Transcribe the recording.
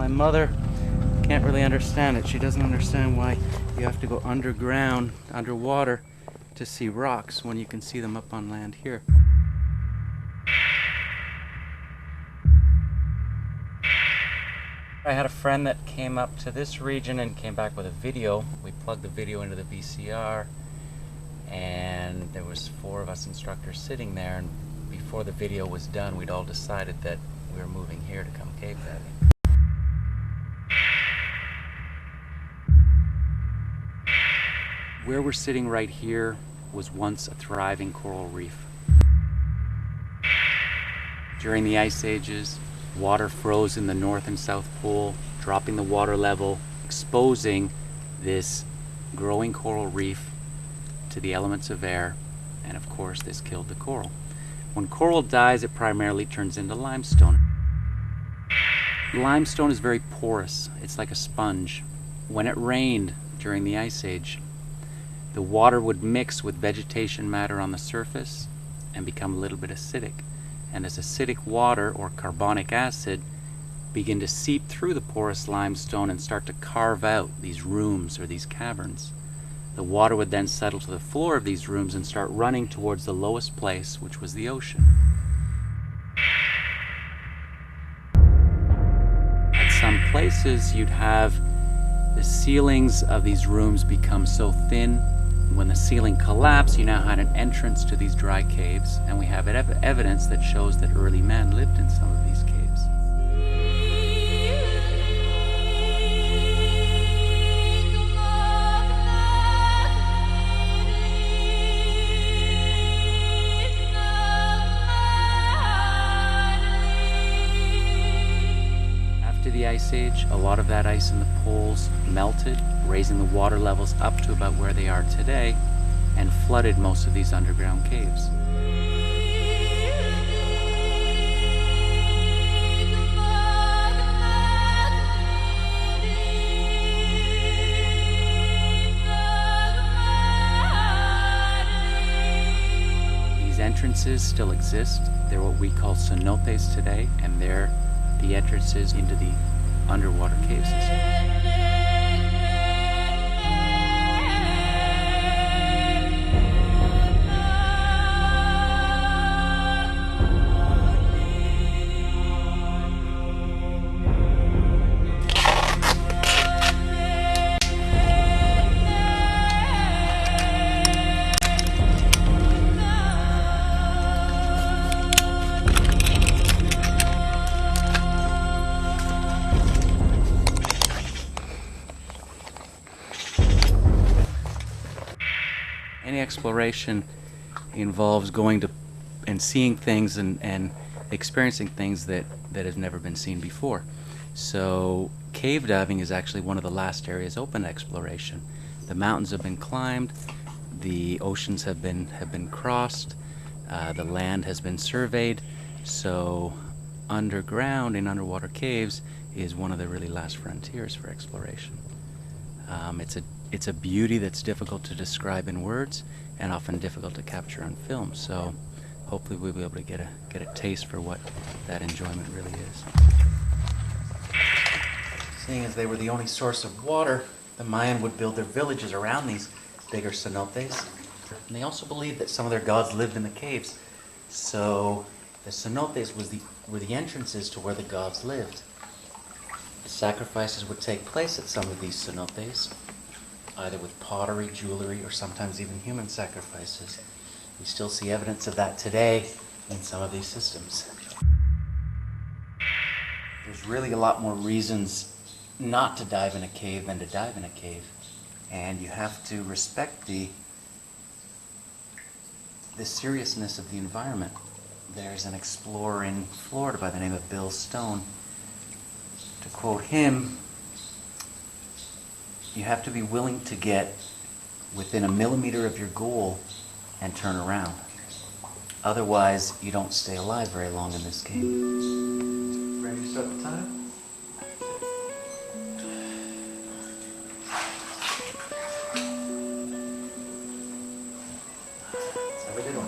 mother can't really understand it. She doesn't understand why you have to go underground, underwater, to see rocks when you can see them up on land here. I had a friend that came up to this region and came back with a video. We plugged the video into the VCR, and there was 4 of us instructors sitting there, and before the video was done, we'd all decided that we were moving here to come cave diving. Where we're sitting right here was once a thriving coral reef. During the ice ages, water froze in the North and South Pole, dropping the water level, exposing this growing coral reef to the elements of air, and of course this killed the coral. When coral dies, it primarily turns into limestone. Limestone is very porous. It's like a sponge. When it rained during the Ice Age, the water would mix with vegetation matter on the surface and become a little bit acidic. And as acidic water or carbonic acid begin to seep through the porous limestone and start to carve out these rooms or these caverns, the water would then settle to the floor of these rooms and start running towards the lowest place, which was the ocean. At some places, you'd have the ceilings of these rooms become so thin. When the ceiling collapsed, you now had an entrance to these dry caves, and we have evidence that shows that early man lived in some of these caves. After the Ice Age, a lot of that ice in the poles melted, raising the water levels up to about where they are today, and flooded most of these underground caves. These entrances still exist. They're what we call cenotes today, and they're the entrances into the underwater cave system. Any exploration involves going to and seeing things and experiencing things that have never been seen before. So cave diving is actually one of the last areas open to exploration. The mountains have been climbed, the oceans have been crossed, the land has been surveyed. So underground in underwater caves is one of the really last frontiers for exploration. It's a beauty that's difficult to describe in words and often difficult to capture on film. So hopefully we'll be able to get a taste for what that enjoyment really is. Seeing as they were the only source of water, the Mayan would build their villages around these bigger cenotes. And they also believed that some of their gods lived in the caves. So the cenotes were the entrances to where the gods lived. Sacrifices would take place at some of these cenotes, either with pottery, jewelry, or sometimes even human sacrifices. We still see evidence of that today in some of these systems. There's really a lot more reasons not to dive in a cave than to dive in a cave. And you have to respect the seriousness of the environment. There's an explorer in Florida by the name of Bill Stone. To quote him, you have to be willing to get within a millimeter of your goal and turn around. Otherwise, you don't stay alive very long in this game. Ready to start the time? Let's have a good one.